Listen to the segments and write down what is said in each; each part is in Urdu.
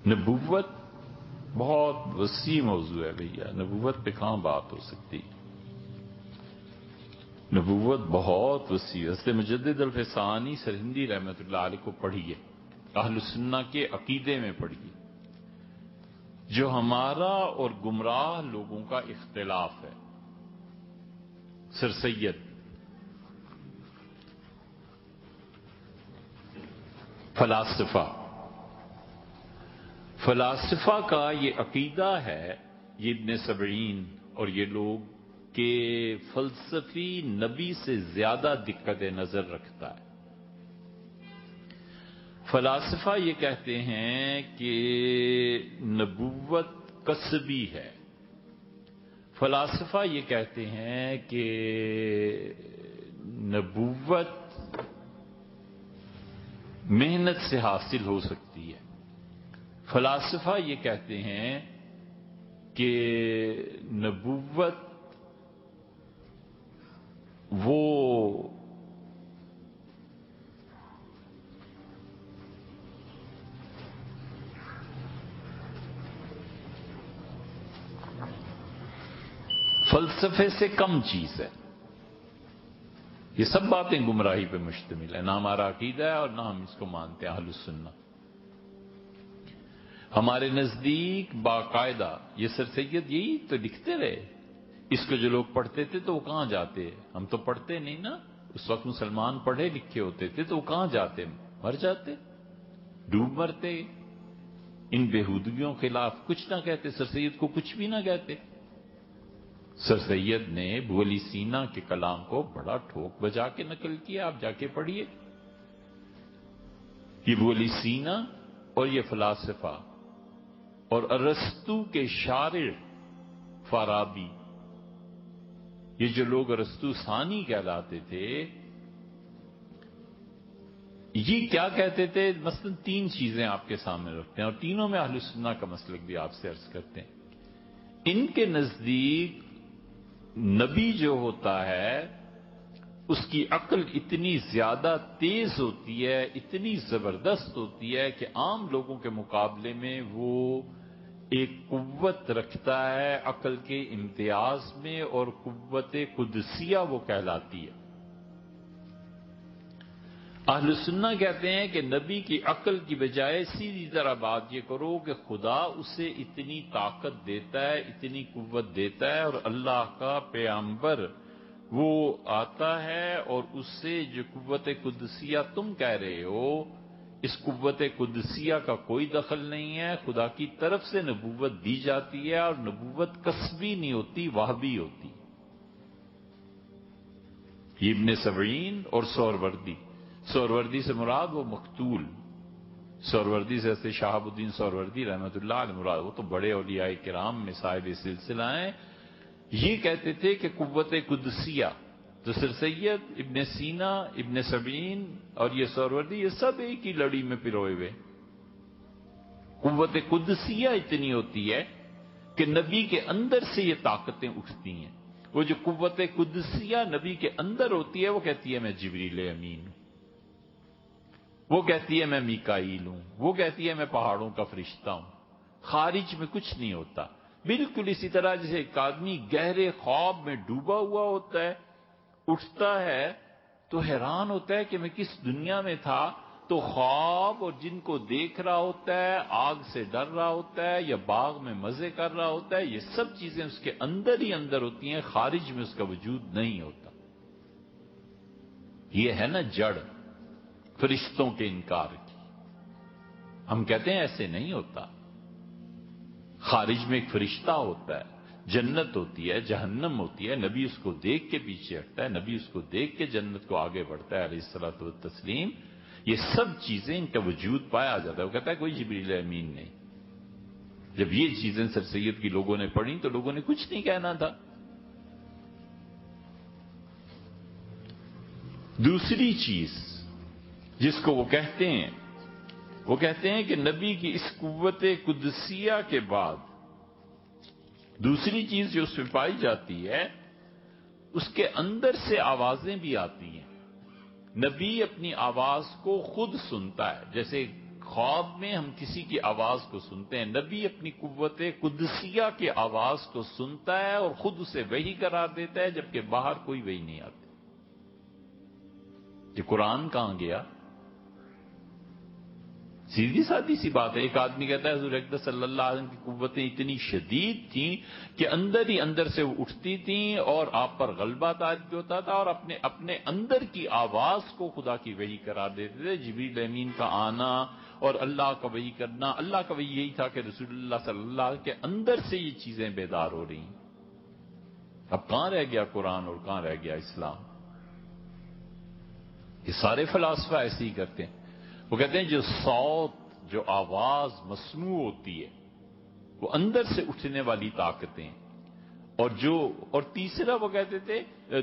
نبوت بہت وسیع موضوع ہے بھیا، نبوت پہ کہاں بات ہو سکتی؟ نبوت بہت وسیع. حضرت مجدد الفسانی سرہندی رحمۃ اللہ علیہ کو پڑھیے، اہل سنہ کے عقیدے میں پڑھیے. جو ہمارا اور گمراہ لوگوں کا اختلاف ہے، سر سید فلاسفہ کا یہ عقیدہ ہے، یہ ابن سبعین اور یہ لوگ، کہ فلسفی نبی سے زیادہ دقت نظر رکھتا ہے. فلاسفہ یہ کہتے ہیں کہ نبوت کسبی ہے. فلاسفہ یہ کہتے ہیں کہ نبوت محنت سے حاصل ہو سکتی ہے. فلاسفہ یہ کہتے ہیں کہ نبوت وہ فلسفے سے کم چیز ہے. یہ سب باتیں گمراہی پہ مشتمل ہے. نہ ہمارا عقیدہ ہے اور نہ ہم اس کو مانتے ہیں اہل السنہ. ہمارے نزدیک باقاعدہ یہ سر سید یہی تو لکھتے رہے. اس کو جو لوگ پڑھتے تھے تو وہ کہاں جاتے؟ ہم تو پڑھتے نہیں نا. اس وقت مسلمان پڑھے لکھے ہوتے تھے تو وہ کہاں جاتے؟ مر جاتے، ڈوب مرتے. ان بےہودگیوں کے خلاف کچھ نہ کہتے، سر سید کو کچھ بھی نہ کہتے. سر سید نے ابو علی سینا کے کلام کو بڑا ٹھوک بجا کے نقل کیا. آپ جا کے پڑھیے. یہ ابو علی سینا اور یہ فلاسفہ اور ارسطو کے شارع فارابی، یہ جو لوگ ارسطو ثانی کہلاتے تھے، یہ کیا کہتے تھے؟ مثلا تین چیزیں آپ کے سامنے رکھتے ہیں اور تینوں میں اہل سنہ کا مسلک بھی آپ سے عرض کرتے ہیں. ان کے نزدیک نبی جو ہوتا ہے اس کی عقل اتنی زیادہ تیز ہوتی ہے، اتنی زبردست ہوتی ہے کہ عام لوگوں کے مقابلے میں وہ ایک قوت رکھتا ہے عقل کے امتیاز میں، اور قوت قدسیہ وہ کہلاتی ہے. اہل سنہ کہتے ہیں کہ نبی کی عقل کی بجائے سیدھی طرح بات یہ کرو کہ خدا اسے اتنی طاقت دیتا ہے، اتنی قوت دیتا ہے، اور اللہ کا پیغمبر وہ آتا ہے اور اس سے جو قوت قدسیہ تم کہہ رہے ہو، اس قوت قدسیہ کا کوئی دخل نہیں ہے. خدا کی طرف سے نبوت دی جاتی ہے اور نبوت کسبی نہیں ہوتی، وہبی ہوتی. یہ ابن سبعین اور سہروردی سے مراد وہ مقتول، سہروردی سے ایسے شہاب الدین سہروردی رحمۃ اللہ علیہ مراد، وہ تو بڑے اولیاء کرام میں صاحب سلسلہ ہیں. یہ کہتے تھے کہ قوت قدسیہ، تو سر سید، ابن سینا، ابن سبعین اور یہ سہروردی، یہ سب ایک ہی لڑی میں پروئے ہوئے. قوت قدسیہ اتنی ہوتی ہے کہ نبی کے اندر سے یہ طاقتیں اٹھتی ہیں. وہ جو قوت قدسیہ نبی کے اندر ہوتی ہے وہ کہتی ہے میں جبریل امین ہوں، وہ کہتی ہے میں میکائیل ہوں، وہ کہتی ہے میں پہاڑوں کا فرشتہ ہوں. خارج میں کچھ نہیں ہوتا. بالکل اسی طرح جیسے ایک آدمی گہرے خواب میں ڈوبا ہوا ہوتا ہے، اٹھتا ہے تو حیران ہوتا ہے کہ میں کس دنیا میں تھا. تو خواب اور جن کو دیکھ رہا ہوتا ہے، آگ سے ڈر رہا ہوتا ہے یا باغ میں مزے کر رہا ہوتا ہے، یہ سب چیزیں اس کے اندر ہی اندر ہوتی ہیں، خارج میں اس کا وجود نہیں ہوتا. یہ ہے نا جڑ فرشتوں کے انکار کی. ہم کہتے ہیں ایسے نہیں ہوتا. خارج میں ایک فرشتہ ہوتا ہے، جنت ہوتی ہے، جہنم ہوتی ہے. نبی اس کو دیکھ کے پیچھے ہٹتا ہے، نبی اس کو دیکھ کے جنت کو آگے بڑھتا ہے علیہ الصلوۃ والتسلیم. یہ سب چیزیں ان کا وجود پایا جاتا ہے. وہ کہتا ہے کوئی جبریل امین نہیں. جب یہ چیزیں سر سید کی لوگوں نے پڑھی تو لوگوں نے کچھ نہیں کہنا تھا. دوسری چیز جس کو وہ کہتے ہیں کہ نبی کی اس قوت قدسیہ کے بعد دوسری چیز جو اس میں پائی جاتی ہے، اس کے اندر سے آوازیں بھی آتی ہیں. نبی اپنی آواز کو خود سنتا ہے. جیسے خواب میں ہم کسی کی آواز کو سنتے ہیں، نبی اپنی قوت قدسیہ کی آواز کو سنتا ہے اور خود اسے وحی قرار دیتا ہے، جبکہ باہر کوئی وحی نہیں آتی۔ یہ قرآن کہاں گیا؟ سیدھی سادی سی بات ہے۔ ایک آدمی کہتا ہے حضور اقدس صلی اللہ علیہ وسلم کی قوتیں اتنی شدید تھیں کہ اندر ہی اندر سے وہ اٹھتی تھیں اور آپ پر غلبہ تاری ہوتا تھا، اور اپنے اندر کی آواز کو خدا کی وحی قرار دیتے تھے۔ جبریل امین کا آنا اور اللہ کا وحی کرنا، اللہ کا وحی یہی تھا کہ رسول اللہ صلی اللہ علیہ وسلم کے اندر سے یہ چیزیں بیدار ہو رہی ہیں۔ اب کہاں رہ گیا قرآن اور کہاں رہ گیا اسلام؟ یہ سارے فلاسفہ ایسے ہی کرتے ہیں۔ وہ کہتے ہیں جو صوت، جو آواز مصنوع ہوتی ہے وہ اندر سے اٹھنے والی طاقتیں، اور تیسرا وہ کہتے تھے،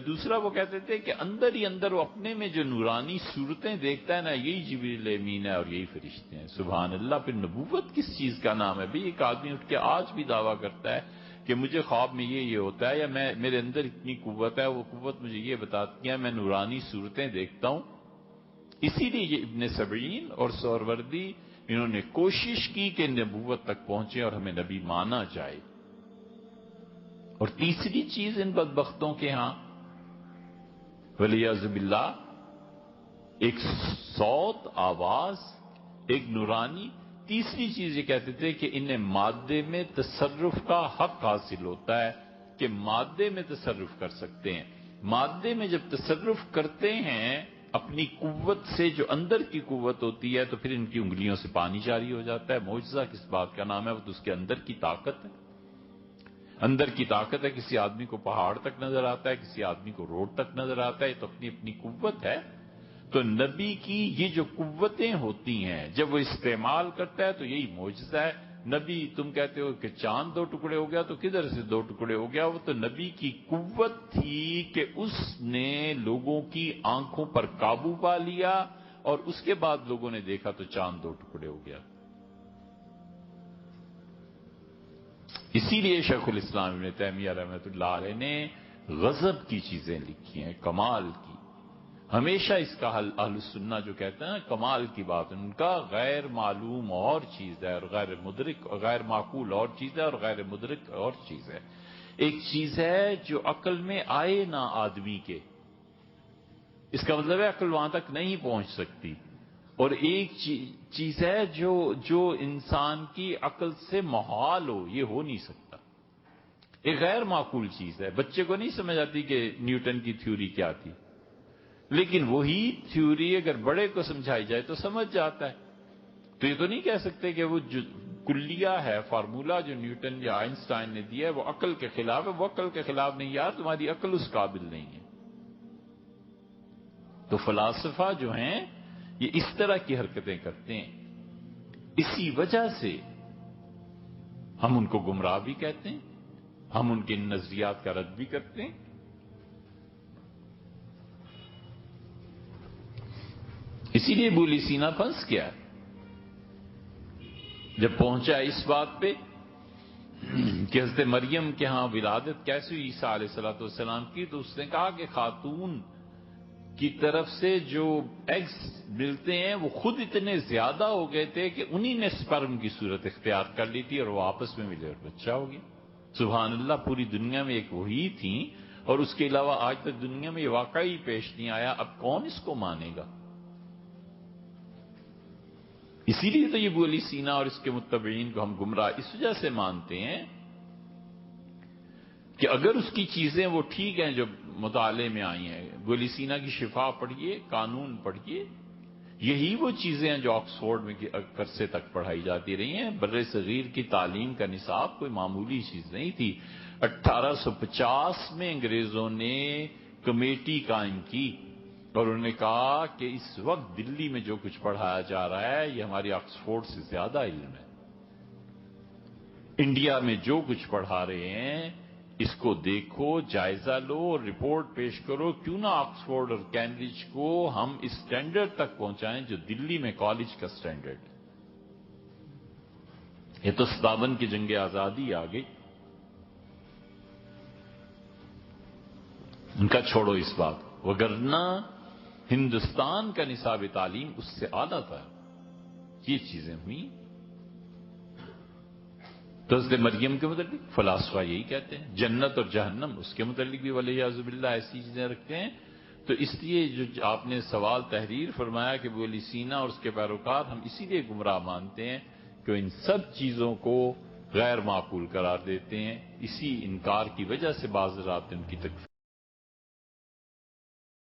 دوسرا وہ کہتے تھے کہ اندر ہی اندر وہ اپنے میں جو نورانی صورتیں دیکھتا ہے نا، یہی جبریل امین ہے اور یہی فرشتے ہیں۔ سبحان اللہ۔ پھر نبوت کس چیز کا نام ہے؟ بھئی ایک آدمی اٹھ کے آج بھی دعویٰ کرتا ہے کہ مجھے خواب میں یہ ہوتا ہے، یا میرے اندر اتنی قوت ہے، وہ قوت مجھے یہ بتاتی ہے، میں نورانی صورتیں دیکھتا ہوں۔ اسی لیے یہ ابن سبعین اور سہروردی انہوں نے کوشش کی کہ نبوت تک پہنچے اور ہمیں نبی مانا جائے۔ اور تیسری چیز ان بدبختوں کے ہاں ولیعذ باللہ، ایک صوت، آواز، ایک نورانی، تیسری چیز یہ کہتے تھے کہ انہیں مادے میں تصرف کا حق حاصل ہوتا ہے، کہ مادے میں تصرف کر سکتے ہیں۔ مادے میں جب تصرف کرتے ہیں اپنی قوت سے، جو اندر کی قوت ہوتی ہے، تو پھر ان کی انگلیوں سے پانی جاری ہو جاتا ہے۔ معجزہ کس بات کا نام ہے؟ وہ تو اس کے اندر کی طاقت ہے۔ اندر کی طاقت ہے۔ کسی آدمی کو پہاڑ تک نظر آتا ہے، کسی آدمی کو روڈ تک نظر آتا ہے، تو اپنی اپنی قوت ہے۔ تو نبی کی یہ جو قوتیں ہوتی ہیں جب وہ استعمال کرتا ہے تو یہی معجزہ ہے۔ نبی، تم کہتے ہو کہ چاند 2 ٹکڑے ہو گیا، تو کدھر سے 2 ٹکڑے ہو گیا؟ وہ تو نبی کی قوت تھی کہ اس نے لوگوں کی آنکھوں پر قابو پا لیا، اور اس کے بعد لوگوں نے دیکھا تو چاند 2 ٹکڑے ہو گیا۔ اسی لیے شیخ الاسلام ابن تیمیہ رحمۃ اللہ علیہ نے غضب کی چیزیں لکھی ہیں، کمال کی۔ ہمیشہ اس کا حل اہل السنہ جو کہتے ہیں کمال کی بات، ان کا غیر معلوم اور چیز ہے، اور غیر معقول اور چیز ہے، اور غیر مدرک اور چیز ہے۔ ایک چیز ہے جو عقل میں آئے نہ آدمی کے، اس کا مطلب ہے عقل وہاں تک نہیں پہنچ سکتی، اور ایک چیز ہے جو انسان کی عقل سے محال ہو، یہ ہو نہیں سکتا۔ ایک غیر معقول چیز ہے، بچے کو نہیں سمجھ آتی کہ نیوٹن کی تھیوری کیا تھی، لیکن وہی تھیوری اگر بڑے کو سمجھائی جائے تو سمجھ جاتا ہے۔ تو یہ تو نہیں کہہ سکتے کہ وہ جو کلیہ ہے، فارمولا جو نیوٹن یا آئنسٹائن نے دیا ہے وہ عقل کے خلاف ہے۔ وہ عقل کے خلاف نہیں، یار تمہاری عقل اس قابل نہیں ہے۔ تو فلاسفہ جو ہیں یہ اس طرح کی حرکتیں کرتے ہیں، اسی وجہ سے ہم ان کو گمراہ بھی کہتے ہیں، ہم ان کے نظریات کا رد بھی کرتے ہیں۔ اسی لیے ابو علی سینا پھنس گیا، جب پہنچا اس بات پہ کہ حضرت مریم کے ہاں ولادت کیسے ہوئی عیسیٰ علیہ السلام کی، تو اس نے کہا کہ خاتون کی طرف سے جو ایگز ملتے ہیں وہ خود اتنے زیادہ ہو گئے تھے کہ انہی نے سپرم کی صورت اختیار کر لی تھی، اور وہ آپس میں ملے اور بچہ ہو گیا۔ سبحان اللہ، پوری دنیا میں ایک وہی تھی، اور اس کے علاوہ آج تک دنیا میں یہ واقعی پیش نہیں آیا۔ اب کون اس کو مانے گا؟ اسی لیے تو یہ ابو علی سینا اور اس کے متبعین کو ہم گمراہ اس وجہ سے مانتے ہیں کہ اگر اس کی چیزیں وہ ٹھیک ہیں جو مطالعے میں آئی ہیں، ابو علی سینا کی شفا پڑھیے، قانون پڑھیے، یہی وہ چیزیں ہیں جو آکسفورڈ میں عرصے تک پڑھائی جاتی رہی ہیں۔ بر صغیر کی تعلیم کا نصاب کوئی معمولی چیز نہیں تھی۔ 1850 میں انگریزوں نے کمیٹی قائم کی اور انہوں نے کہا کہ اس وقت دلی میں جو کچھ پڑھایا جا رہا ہے یہ ہماری آکسفورڈ سے زیادہ علم ہے۔ انڈیا میں جو کچھ پڑھا رہے ہیں اس کو دیکھو، جائزہ لو اور رپورٹ پیش کرو، کیوں نہ آکسفورڈ اور کیمبرج کو ہم اس سٹینڈرڈ تک پہنچائیں جو دلی میں کالج کا سٹینڈرڈ۔ یہ تو 57 کی جنگ آزادی آ گئی، ان کا چھوڑو اس بات کو، وگرنہ ہندوستان کا نصاب تعلیم اس سے اعلیٰ تھا۔ یہ چیزیں ہوئی. تو حضرت مریم کے متعلق فلاسفہ یہی کہتے ہیں. جنت اور جہنم اس کے متعلق بھی والعیاذ باللہ ایسی چیزیں رکھتے ہیں. تو اس لیے جو آپ نے سوال تحریر فرمایا کہ ابو علی سینا اور اس کے پیروکار ہم اسی لیے گمراہ مانتے ہیں کہ ان سب چیزوں کو غیر معقول قرار دیتے ہیں. اسی انکار کی وجہ سے بعض رات ان کی تکفیر